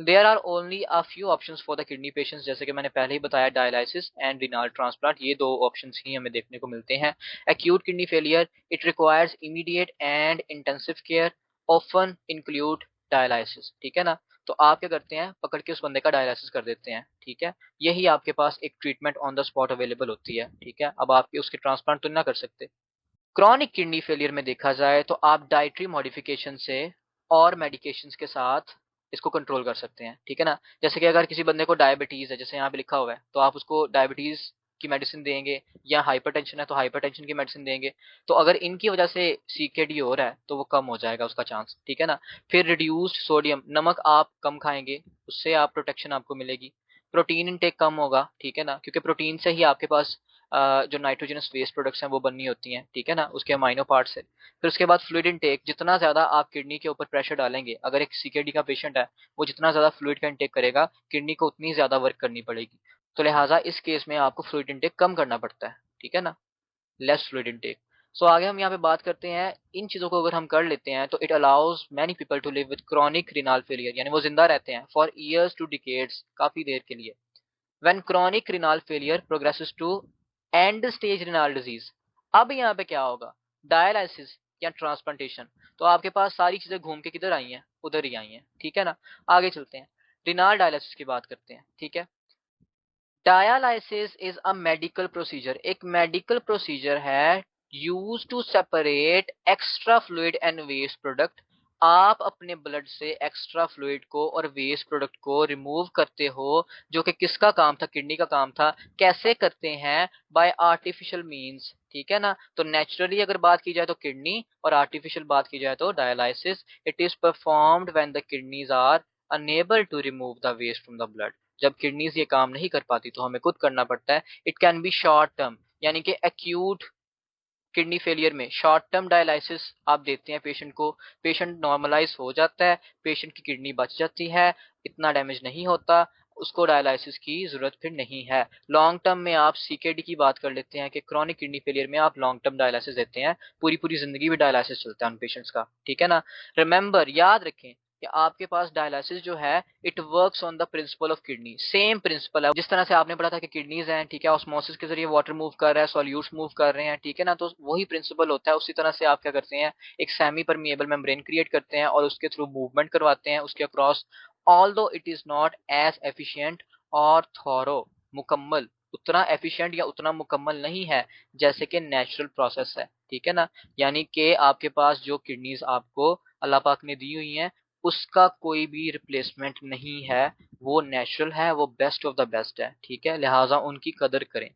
Speaker 1: There are only a few options for the kidney patients, जैसे कि मैंने पहले ही बताया, डायलिसिस एंड रिनल ट्रांसप्लांट, ये दो ऑप्शंस ही हमें देखने को मिलते हैं। Acute kidney failure, it requires immediate and intensive care, often include dialysis, ठीक है ना। तो आप क्या करते हैं, पकड़ के उस बंदे का डायलिसिस कर देते हैं, ठीक है। यही आपके पास एक treatment on the spot available होती है, ठीक है। अब आपके उसके ट्रांसप्लांट तो ना कर सकते। क्रॉनिक किडनी फेलियर में देखा जाए तो आप डाइटरी मॉडिफिकेशन से और मेडिकेशंस के साथ इसको कंट्रोल कर सकते हैं, ठीक है ना। जैसे कि अगर किसी बंदे को डायबिटीज है, जैसे यहाँ पे लिखा हुआ है, तो आप उसको डायबिटीज की मेडिसिन देंगे, या हाइपरटेंशन है तो हाइपरटेंशन की मेडिसिन देंगे। तो अगर इनकी वजह से सीकेडी हो रहा है तो वो कम हो जाएगा उसका चांस, ठीक है ना। फिर रिड्यूस्ड सोडियम, नमक आप कम खाएंगे, उससे आप प्रोटेक्शन आपको मिलेगी। प्रोटीन इनटेक कम होगा, ठीक है ना, क्योंकि प्रोटीन से ही आपके पास जो नाइट्रोजनस वेस्ट प्रोडक्ट्स हैं वो बननी होती हैं, ठीक है ना, उसके अमाइनो पार्ट्स है। फिर उसके बाद फ्लूइड इनटेक, जितना ज्यादा आप किडनी के ऊपर प्रेशर डालेंगे, अगर एक सीकेडी का पेशेंट है, वो जितना ज्यादा फ्लूइड का इनटेक करेगा, किडनी को उतनी ज्यादा वर्क करनी पड़ेगी। तो लिहाजा इस केस में आपको फ्लूइड इनटेक कम करना पड़ता है, ठीक है ना, लेस फ्लूइड इनटेक। सो आगे हम यहाँ पे बात करते हैं, इन चीजों को अगर हम कर लेते हैं तो it allows many people to live with chronic renal failure, यानी वो जिंदा रहते हैं फॉर ईयर्स टू डिकेड्स, काफी देर के लिए। When chronic renal failure progresses to end stage renal disease, अब यहाँ पे क्या होगा, डायलिसिस या ट्रांसप्लांटेशन। तो आपके पास सारी चीजें घूम के किधर आई हैं, उधर ही आई हैं, ठीक है ना। आगे चलते हैं, रिनल डायलिसिस की बात करते हैं, ठीक है। Dialysis is a medical procedure, एक मेडिकल प्रोसीजर है use to separate extra fluid and waste product. आप अपने ब्लड से एक्स्ट्रा फ्लूइड को और वेस्ट प्रोडक्ट को रिमूव करते हो, जो कि किसका काम था, किडनी का काम था। कैसे करते हैं, बाय आर्टिफिशियल मींस, ठीक है ना। तो नेचुरली अगर बात की जाए तो किडनी, और आर्टिफिशियल बात की जाए तो dialysis. It is performed when the kidneys are unable to remove the waste from the blood. जब किडनीज ये काम नहीं कर पाती तो हमें खुद करना पड़ता है। It can be short term, यानी कि एक्यूट किडनी फेलियर में शॉर्ट टर्म डायलिसिस आप देते हैं पेशेंट को, पेशेंट नॉर्मलाइज हो जाता है, पेशेंट की किडनी बच जाती है, इतना डैमेज नहीं होता, उसको डायलिसिस की जरूरत फिर नहीं है। लॉन्ग टर्म में आप सीकेडी की बात कर लेते हैं कि क्रॉनिक किडनी फेलियर में आप लॉन्ग टर्म डायलिसिस देते हैं, पूरी पूरी जिंदगी भी डायलिसिस चलता है उन पेशेंट्स का, ठीक है ना। रिमेंबर, याद रखें कि आपके पास डायलिसिस जो है, it works on the principle of kidney, same principle है। जिस तरह से आपने पढ़ा था कि किडनीज हैं, ठीक है, ऑस्मोसिस के जरिए वाटर मूव कर रहा है, सॉल्यूट्स मूव कर रहे हैं, ठीक है ना, तो वही प्रिंसिपल होता है। उसी तरह से आप क्या करते हैं, एक सेमी परमिएबल मेम्ब्रेन क्रिएट करते हैं और उसके थ्रू मूवमेंट करवाते हैं उसके across. Although it is not as efficient और थॉरो, मुकम्मल, उतना एफिशिएंट या उतना मुकम्मल नहीं है जैसे कि नेचुरल प्रोसेस है, ठीक है ना। यानी कि आपके पास जो किडनीज आपको अल्लाह पाक ने दी हुई हैं, उसका कोई भी रिप्लेसमेंट नहीं है, वो नेचुरल है, वो बेस्ट ऑफ द बेस्ट है, ठीक है, लिहाजा उनकी कदर करें।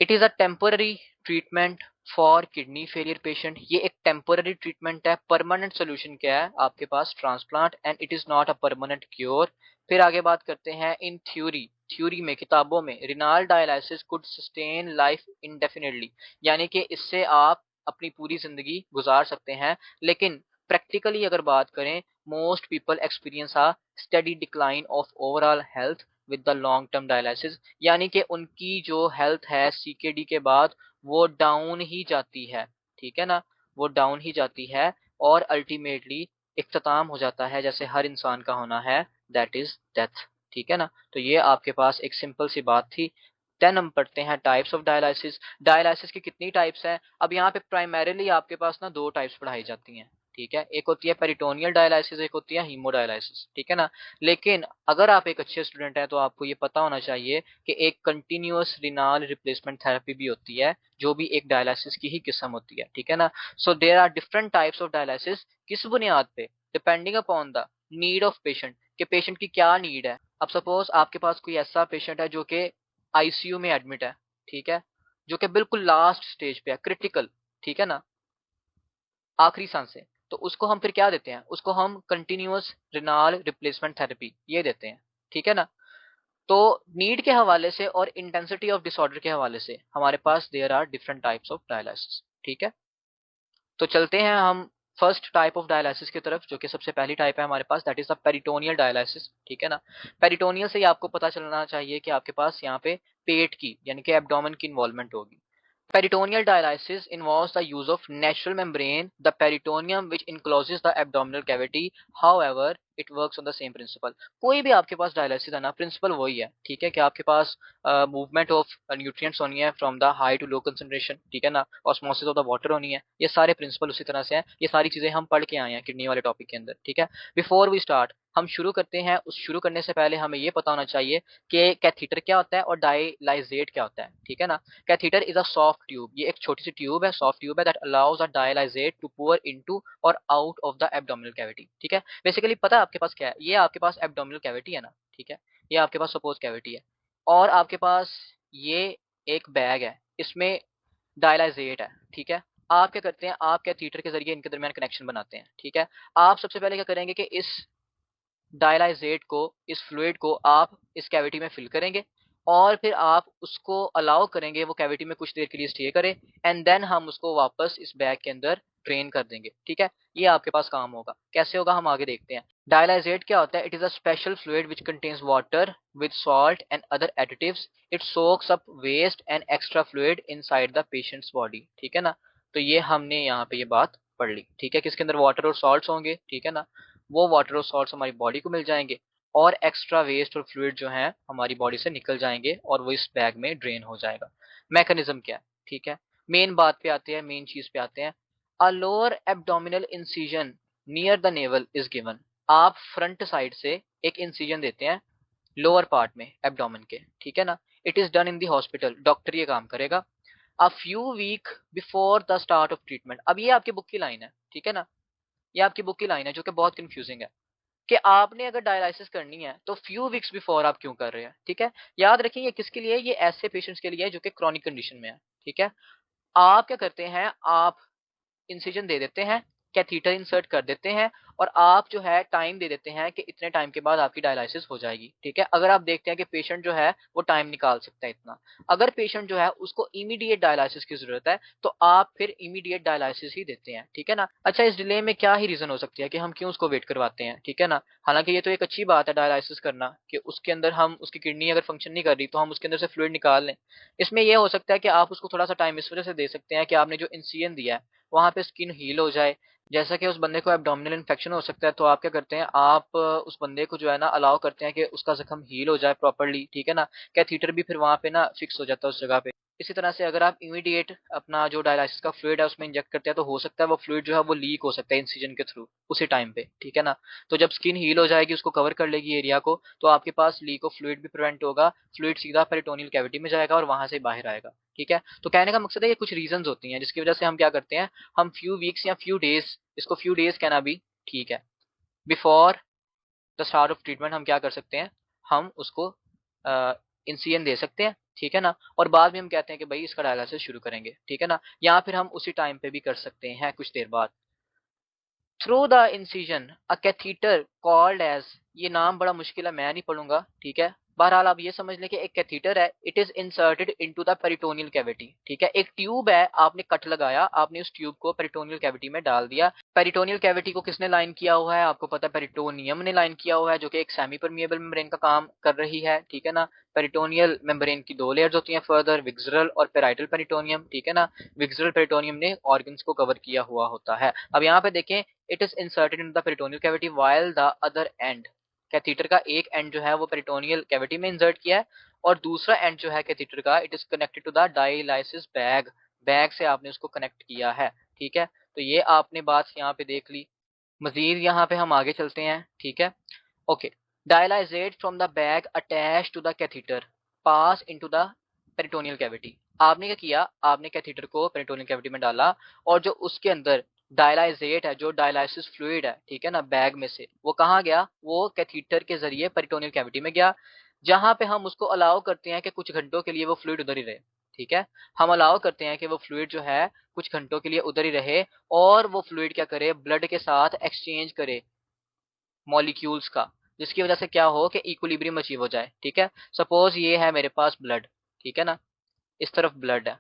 Speaker 1: It is a temporary treatment for kidney failure patient, ये एक टेम्पररी ट्रीटमेंट है। परमानेंट सोल्यूशन क्या है आपके पास, transplant, and it is not a permanent cure. फिर आगे बात करते हैं इन थ्योरी, थ्योरी में, किताबों में, renal dialysis could sustain life इंडेफिनिटली, यानी कि इससे आप अपनी पूरी जिंदगी गुजार सकते हैं। लेकिन प्रैक्टिकली अगर बात करें, most people experience a study decline of overall health with the long term dialysis, यानी कि उनकी जो हेल्थ है सीकेडी के बाद वो डाउन ही जाती है, ठीक है ना, वो डाउन ही जाती है, और अल्टीमेटली इख्तिताम हो जाता है जैसे हर इंसान का होना है, दैट इज डेथ, ठीक है ना। तो ये आपके पास एक सिंपल सी बात थी। देन हम पढ़ते हैं टाइप्स ऑफ डायलिसिस। डायलिसिस की कितनी टाइप्स हैं, अब यहाँ पे प्राइमरीली आपके पास ना दो टाइप्स पढ़ाई जाती हैं, ठीक है। एक होती है पेरिटोनियल डायलिसिस, एक होती है हीमोडायलिसिस, ठीक है ना। लेकिन अगर आप एक अच्छे स्टूडेंट हैं तो आपको ये पता होना चाहिए कि एक कंटिन्यूअस रिनल रिप्लेसमेंट थेरेपी भी होती है, जो भी एक डायलिसिस की ही किस्म होती है, ठीक है ना। So there are different types of dialysis, किस बुनियाद पे, depending upon the need of patient, कि पेशेंट की क्या नीड है। अब सपोज आपके पास कोई ऐसा पेशेंट है जो कि आईसीयू में एडमिट है, ठीक है, जो कि बिल्कुल लास्ट स्टेज पे है, क्रिटिकल, ठीक है ना, आखिरी सांसें, तो उसको हम फिर क्या देते हैं, उसको हम कंटिन्यूअस रेनाल रिप्लेसमेंट थेरेपी ये देते हैं, ठीक है ना। तो नीड के हवाले से और इंटेंसिटी ऑफ डिसऑर्डर के हवाले से हमारे पास there are different types of dialysis, ठीक है। तो चलते हैं हम फर्स्ट टाइप ऑफ डायलिसिस की तरफ, जो कि सबसे पहली टाइप है हमारे पास, that is the peritoneal dialysis, ठीक है ना। पेरिटोनियल से ही आपको पता चलना चाहिए कि आपके पास यहाँ पे पेट की यानी कि एब्डोमेन की इन्वॉल्वमेंट होगी। Peritoneal dialysis involves the use of natural membrane, the peritoneum, which encloses the abdominal cavity. However, it works on the same principle. कोई भी आपके पास डायलिसिस है ना, प्रिंसिपल वही है, ठीक है, कि आपके पास मूवमेंट ऑफ न्यूट्रिएंट्स होनी है from the high to low concentration, ठीक है ना, ऑस्मोसिस ऑफ द वाटर होनी है, ये सारे प्रिंसिपल उसी तरह से हैं। ये सारी चीजें हम पढ़ के आए हैं किडनी वाले टॉपिक के अंदर, ठीक है। बिफोर वी स्टार्ट, हम शुरू करते हैं, उस शुरू करने से पहले हमें ये पता होना चाहिए कि कैथीटर क्या होता है और डायलाइजेट क्या होता है, ठीक है ना। Catheter is a soft tube, ये एक छोटी सी ट्यूब है, सॉफ्ट ट्यूब है, that allows a dialysate to pour into और out of the abdominal cavity, ठीक है। बेसिकली पता है आपके पास क्या है, ये आपके पास एब्डोमिनल कैविटी है ना, ठीक है, ये आपके पास सपोज कैविटी है, और आपके पास ये एक बैग है, इसमें डायलाइजेट है, ठीक है। आप क्या करते हैं, आप कैथीटर के जरिए इनके दरमियान कनेक्शन बनाते हैं, ठीक है। आप सबसे पहले क्या करेंगे कि इस डायलाइजेट को, इस फ्लूइड को आप इस कैविटी में फिल करेंगे, और फिर आप उसको अलाउ करेंगे वो कैविटी में कुछ देर के लिए स्टे करे, एंड देन हम उसको वापस इस बैग के अंदर ड्रेन कर देंगे, ठीक है। ये आपके पास काम होगा, कैसे होगा हम आगे देखते हैं। डायलाइजेट क्या होता है, it is a special fluid which contains water with salt and other additives, it soaks up waste and extra fluid inside the patient's body, ठीक है ना। तो ये हमने यहाँ पे ये बात पढ़ ली, ठीक है, किसके अंदर वाटर और सॉल्ट्स होंगे, ठीक है ना, वो वाटर और सॉल्ट्स हमारी बॉडी को मिल जाएंगे, और एक्स्ट्रा वेस्ट और फ्लूइड जो है हमारी बॉडी से निकल जाएंगे और वो इस बैग में ड्रेन हो जाएगा। मैकेनिज्म क्या है, ठीक है, मेन बात पे आते हैं, मेन चीज पे आते हैं। A lower abdominal incision near the naval is given, आप फ्रंट साइड से एक इंसिजन देते हैं लोअर पार्ट में एब्डोमेन के, ठीक है ना। It is done in the hospital, doctor ये काम करेगा। A few week before the start of treatment, अब ये आपकी बुक की लाइन है, ठीक है ना, ये आपकी बुक की लाइन है जो कि बहुत कंफ्यूजिंग है, कि आपने अगर डायलिसिस करनी है तो फ्यू वीक्स बिफोर आप क्यों कर रहे हैं, ठीक है। याद रखिए ये किसके लिए है, ये ऐसे पेशेंट्स के लिए है जो कि क्रॉनिक कंडीशन में है, ठीक है। आप क्या करते हैं, आप इंसिजन दे देते हैं, कैथीटर इंसर्ट कर देते हैं, और आप जो है टाइम दे देते हैं कि इतने टाइम के बाद आपकी डायलिसिस हो जाएगी, ठीक है। अगर आप देखते हैं कि पेशेंट जो है वो टाइम निकाल सकता है इतना, अगर पेशेंट जो है उसको इमीडिएट डायलिसिस की जरूरत है, तो आप फिर इमीडिएट डायलिसिस ही देते हैं, ठीक है ना। अच्छा, इस डिले में क्या ही रीजन हो सकती है कि हम क्यों उसको वेट करवाते हैं, ठीक है ना। हालांकि ये तो एक अच्छी बात है डायलिसिस करना, कि उसके अंदर हम, उसकी किडनी अगर फंक्शन नहीं कर रही तो हम उसके अंदर से फ्लूइड निकाल लें। इसमें यह हो सकता है कि आप उसको थोड़ा सा टाइम इस वजह से दे सकते हैं कि आपने जो इंसिजन दिया है वहां पे स्किन हील हो जाए। जैसा कि उस बंदे को एब्डोमिनल इन्फेक्शन हो सकता है, तो आप क्या करते हैं, आप उस बंदे को जो है ना अलाउ करते हैं कि उसका जख्म हील हो जाए प्रॉपर्ली, ठीक है ना। कैथीटर भी फिर वहां पे ना फिक्स हो जाता है उस जगह पे। इसी तरह से अगर आप इमीडिएट अपना जो डायलिसिस का फ्लूइड है उसमें इंजेक्ट करते हैं, तो हो सकता है वो फ्लूइड जो है वो लीक हो सकता है इंसिजन के थ्रू उसी टाइम पे, ठीक है ना। तो जब स्किन हील हो जाएगी, उसको कवर कर लेगी एरिया को, तो आपके पास लीक ऑफ फ्लूइड भी प्रिवेंट होगा, फ्लूइड सीधा पेरिटोनियल कैविटी में जाएगा और वहां से बाहर आएगा, ठीक है। तो कहने का मकसद है ये कुछ रीजंस होती हैं जिसकी वजह से हम क्या करते हैं, हम फ्यू वीक्स या फ्यू डेज, इसको फ्यू डेज कहना भी ठीक है, before the start of treatment हम क्या कर सकते हैं, हम उसको इंसिजन दे सकते हैं, ठीक है ना। और बाद में हम कहते हैं कि भाई इसका डायलिसिस शुरू करेंगे, ठीक है ना, या फिर हम उसी टाइम पे भी कर सकते हैं कुछ देर बाद। Through the incision a catheter called as, ये नाम बड़ा मुश्किल है, मैं नहीं पढ़ूंगा, ठीक है। बहरहाल आप ये समझ लें कि एक कैथीटर है, it is inserted into the peritoneal cavity, ठीक है। एक ट्यूब है, आपने कट लगाया, आपने उस ट्यूब को पेरिटोनियल कैविटी में डाल दिया। पेरिटोनियल कैविटी को किसने लाइन किया हुआ है, आपको पता है पेरिटोनियम ने लाइन किया हुआ है, जो कि एक सेमी परमिएबल मेम्ब्रेन का काम कर रही है, ठीक है ना। पेरिटोनियल मेम्ब्रेन की दो लेयर्स होती हैं फर्दर, विक्सरल और पेराइटल पेरिटोनियम, ठीक है ना। विक्सरल पेरिटोनियम ने ऑर्गन्स को कवर किया हुआ होता है। अब यहाँ पे देखें, it is inserted in the peritoneal cavity while the other and, catheter का एक एंड जो है वो पेरिटोनियल कैविटी में इंसर्ट किया है, और दूसरा एंड जो है कैथीटर का, it is connected to the dialysis bag, bag से आपने उसको कनेक्ट किया है, ठीक है। तो ये आपने बात यहाँ पे देख ली। मजीद यहाँ पे हम आगे चलते हैं, ठीक है। Okay, dialysate from the bag attach to the catheter pass into the peritoneal cavity. आपने क्या किया, आपने कैथीटर को पेरिटोनियल कैविटी में डाला, और जो उसके अंदर डायलाइजेट है, जो डायलाइसिस फ्लूइड है, ठीक है ना, बैग में से वो कहाँ गया, वो कैथीटर के जरिए पेरिटोनियल कैविटी में गया, जहां पे हम उसको अलाउ करते हैं कि कुछ घंटों के लिए वो फ्लूइड उधर ही रहे। ठीक है, हम अलाउ करते हैं कि वो फ्लूइड जो है कुछ घंटों के लिए उधर ही रहे, और वो फ्लूइड क्या करे, ब्लड के साथ एक्सचेंज करे मॉलिक्यूल्स का, जिसकी वजह से क्या हो कि इक्विलिब्रियम अचीव हो जाए। ठीक है, सपोज ये है मेरे पास ब्लड, ठीक है ना, इस तरफ ब्लड है,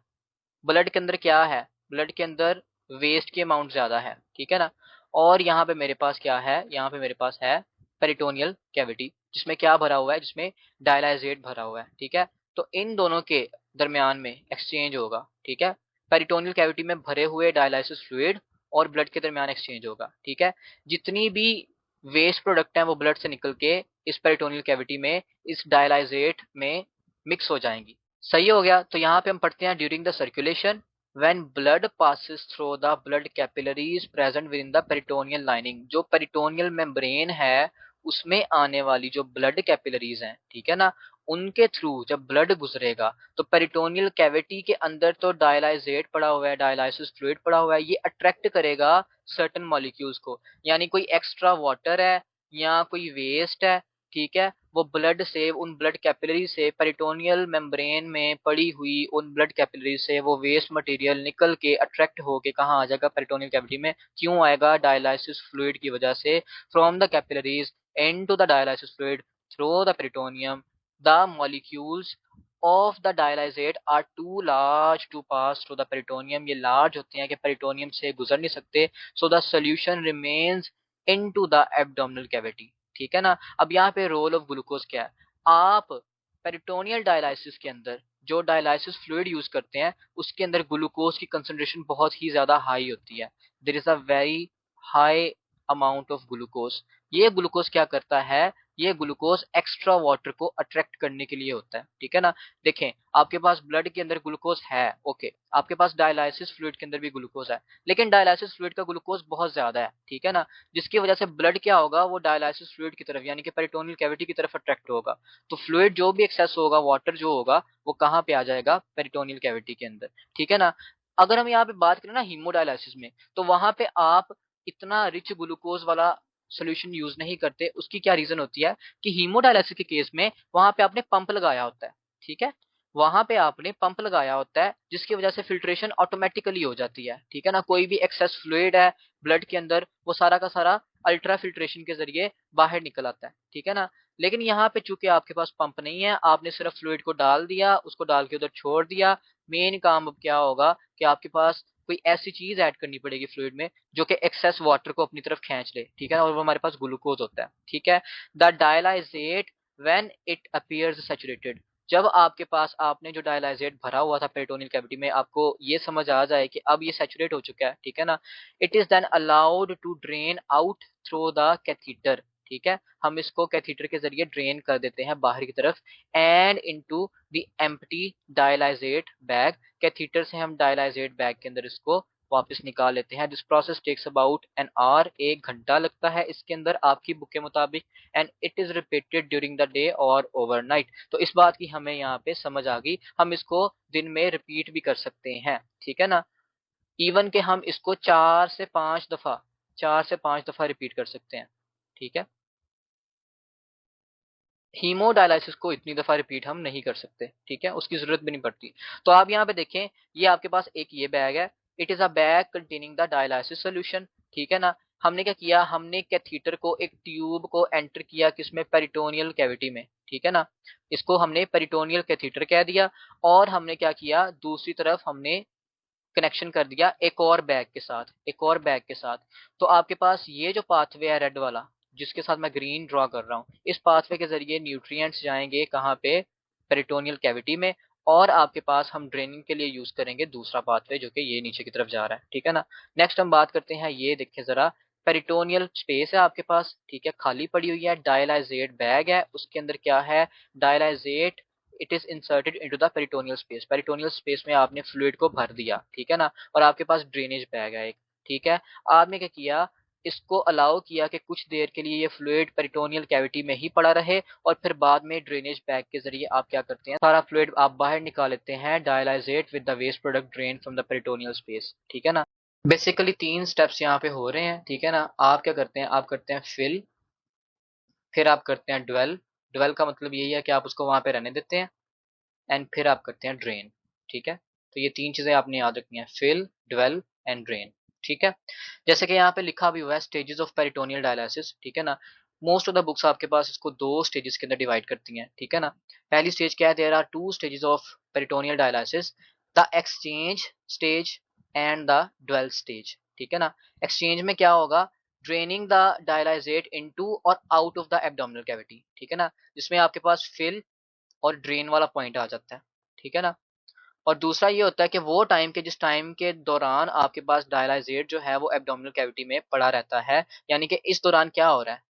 Speaker 1: ब्लड के अंदर क्या है, ब्लड के अंदर वेस्ट की अमाउंट ज्यादा है, ठीक है ना, और यहाँ पे मेरे पास क्या है, यहाँ पे मेरे पास है पेरिटोनियल कैविटी, जिसमें क्या भरा हुआ है, जिसमें डायलाइजेट भरा हुआ है। ठीक है, तो इन दोनों के दरमियान में एक्सचेंज होगा। ठीक है, पेरिटोनियल कैविटी में भरे हुए डायलाइसिस फ्लूइड और ब्लड के दरमियान एक्सचेंज होगा। ठीक है, जितनी भी वेस्ट प्रोडक्ट है वो ब्लड से निकल के इस पेरिटोनियल कैविटी में इस डायलाइजेट में मिक्स हो जाएंगी। सही हो गया। तो यहाँ पे हम पढ़ते हैं during the circulation when blood passes through the blood capillaries present with in the peritoneal lining, जो पेरिटोनियल मेम्ब्रेन है उसमें आने वाली जो ब्लड कैपिलरीज हैं, ठीक है ना, उनके थ्रू जब ब्लड गुजरेगा तो पेरिटोनियल कैविटी के अंदर तो डायलाइजेट पड़ा हुआ है, डायलाइसिस फ्लूइड पड़ा हुआ है, ये अट्रैक्ट करेगा सर्टेन मॉलिक्यूल्स को, यानी कोई एक्स्ट्रा वाटर है या कोई वेस्ट है, ठीक है, वो ब्लड से, उन ब्लड कैपिलरी से, पेरिटोनियल मेम्ब्रेन में पड़ी हुई उन ब्लड कैपिलरी से वो वेस्ट मटेरियल निकल के अट्रैक्ट होके कहाँ आ जाएगा, पेरिटोनियल कैविटी में। क्यों आएगा, डायलाइसिस फ्लूइड की वजह से, from the capillaries into the dialysis fluid through the peritoneum, the molecules of the dialysate are too large to pass through the peritoneum, ये लार्ज होते हैं कि पेरिटोनियम से गुजर नहीं सकते, so the solution remains into the abdominal cavity. ठीक है ना। अब यहाँ पे रोल ऑफ ग्लूकोज क्या है, आप पेरिटोनियल डायलाइसिस के अंदर जो डायलाइसिस फ्लूइड यूज करते हैं उसके अंदर ग्लूकोज की कंसंट्रेशन बहुत ही ज्यादा हाई होती है, there is a very high amount of glucose. ये ग्लूकोज क्या करता है, ये ग्लूकोज एक्स्ट्रा वाटर को अट्रैक्ट करने के लिए होता है। ठीक है ना, देखें आपके पास ब्लड के अंदर ग्लूकोज है, ओके, आपके पास डायलाइसिस फ्लूइड के अंदर भी ग्लूकोज है, लेकिन डायलाइसिस फ्लूइड का ग्लूकोज बहुत ज्यादा है, ठीक है ना, जिसकी वजह से ब्लड क्या होगा, वो डायलाइसिस फ्लूइड की तरफ यानी कि पेरिटोनियल कैविटी की तरफ अट्रैक्ट होगा। तो फ्लूइड जो भी एक्सेस होगा, वाटर जो होगा, वो कहाँ पे आ जाएगा, पेरिटोनियल कैविटी के अंदर। ठीक है ना। अगर हम यहाँ पे बात करें ना हीमोडायलिसिस में, तो वहां पे आप इतना रिच ग्लूकोज वाला सोल्यूशन यूज नहीं करते। उसकी क्या रीजन होती है कि हीमोडायलिसिस के केस में वहां पे आपने पंप लगाया होता है, ठीक है, वहां पे आपने पंप लगाया होता है, जिसकी वजह से फिल्ट्रेशन ऑटोमेटिकली हो जाती है। ठीक है ना, कोई भी एक्सेस फ्लूइड है ब्लड के अंदर, वो सारा का सारा अल्ट्रा फिल्ट्रेशन के जरिए बाहर निकल आता है। ठीक है ना, लेकिन यहाँ पे चूंकि आपके पास पंप नहीं है, आपने सिर्फ फ्लूइड को डाल दिया, उसको डाल के उधर छोड़ दिया, मेन काम अब क्या होगा कि आपके पास कोई ऐसी चीज ऐड करनी पड़ेगी फ्लूइड में जो कि एक्सेस वाटर को अपनी तरफ खींच ले। ठीक है ना, और वो हमारे पास ग्लूकोज होता है। ठीक है, the dialysate when it appears saturated, जब आपके पास आपने जो डायलाइजेट भरा हुआ था पेरिटोनियल कैविटी में, आपको ये समझ आ जाए कि अब ये सैचुरेट हो चुका है, ठीक है ना, it is then allowed to drain out through the catheter. ठीक है, हम इसको कैथीटर के जरिए ड्रेन कर देते हैं बाहर की तरफ, and into the empty dialysate bag, catheter से हम डायलाइजेट बैग के अंदर इसको वापस निकाल लेते हैं। This process takes about an hour, 1 घंटा लगता है इसके अंदर आपकी बुक के मुताबिक, and it is repeated during the day और ओवरनाइट। तो इस बात की हमें यहाँ पे समझ आ गई, हम इसको दिन में रिपीट भी कर सकते हैं। ठीक है ना, इवन के हम इसको 4 से 5 दफा, 4 से 5 दफा रिपीट कर सकते हैं। ठीक है, हीमोडायलिसिस को इतनी दफा रिपीट हम नहीं कर सकते, ठीक है, उसकी जरूरत भी नहीं पड़ती। तो आप यहाँ पे देखें, ये आपके पास एक ये बैग है, it is a bag containing the dialysis solution. ठीक है ना, हमने क्या किया, हमने कैथीटर को, एक ट्यूब को एंटर किया किसमें, पेरिटोनियल कैविटी में। ठीक है ना, इसको हमने पेरिटोनियल कैथीटर कह दिया, और हमने क्या किया, दूसरी तरफ हमने कनेक्शन कर दिया एक और बैग के साथ, एक और बैग के साथ। तो आपके पास ये जो पाथवे है रेड वाला, जिसके साथ मैं ग्रीन ड्रॉ कर रहा हूँ, इस पाथवे के जरिए न्यूट्रिएंट्स जाएंगे कहाँ पे, पेरिटोनियल कैविटी में, और आपके पास हम ड्रेनिंग के लिए यूज करेंगे दूसरा पाथवे जो कि ये नीचे की तरफ जा रहा है। ठीक है ना, नेक्स्ट हम बात करते हैं, ये देखिए जरा, पेरिटोनियल स्पेस है आपके पास, ठीक है, खाली पड़ी हुई है, डायलाइजेट बैग है, उसके अंदर क्या है, dialysate, it is inserted into the peritoneal space, peritoneal space में आपने फ्लूइड को भर दिया। ठीक है ना, और आपके पास ड्रेनेज बैग है एक। ठीक है, आपने क्या किया, इसको अलाउ किया कि कुछ देर के लिए ये फ्लूइड पेरिटोनियल कैविटी में ही पड़ा रहे, और फिर बाद में ड्रेनेज बैग के जरिए आप क्या करते हैं, सारा फ्लूइड आप बाहर निकाल लेते हैं, dialysate with the waste product drain from the peritoneal space. ठीक है ना, बेसिकली 3 स्टेप्स यहाँ पे हो रहे हैं, ठीक है ना। आप क्या करते हैं, आप करते हैं फिल, फिर आप करते हैं ड्वेल। ड्वेल का मतलब यही है कि आप उसको वहां पे रहने देते हैं, एंड फिर आप करते हैं ड्रेन। ठीक है, तो ये 3 चीजें आपने याद रखनी है, फिल, ड्वेल एंड ड्रेन। ठीक है, जैसे कि यहाँ पे लिखा भी हुआ है स्टेजेस ऑफ पेरिटोनियल डायलिसिस, ठीक है ना। मोस्ट ऑफ द बुक्स आपके पास इसको 2 स्टेजेस के अंदर डिवाइड करती हैं, ठीक है ना। पहली स्टेज क्या है, there are 2 stages of peritoneal dialysis, the exchange stage and the dwell stage. ठीक है ना। एक्सचेंज में क्या होगा, ड्रेनिंग द डायलाइजेट इनटू और out of the abdominal cavity, ठीक है ना, जिसमें आपके पास फिल और ड्रेन वाला पॉइंट आ जाता है, ठीक है ना। और दूसरा ये होता है कि वो टाइम के जिस टाइम के दौरान आपके पास डायलाइजेट जो है वो एब्डोमिनल कैविटी में पड़ा रहता है, यानी कि इस दौरान क्या हो रहा है,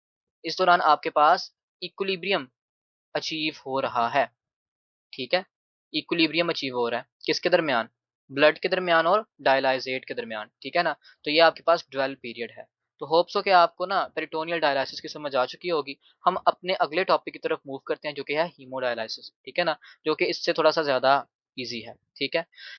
Speaker 1: इस दौरान आपके पास इक्विलिब्रियम अचीव हो रहा है, ठीक है। इक्विलिब्रियम अचीव हो रहा है किसके दरमियान, ब्लड के दरमियान और डायलाइजेट के दरमियान, ठीक है ना। तो ये आपके पास ड्वेल पीरियड है। तो होप्स हो कि आपको ना पेरिटोनियल डायलिसिस की समझ आ चुकी होगी। हम अपने अगले टॉपिक की तरफ मूव करते हैं जो कि है हीमोडायलिसिस, ठीक है ना, जो कि इससे थोड़ा सा ज्यादा इजी है, ठीक है।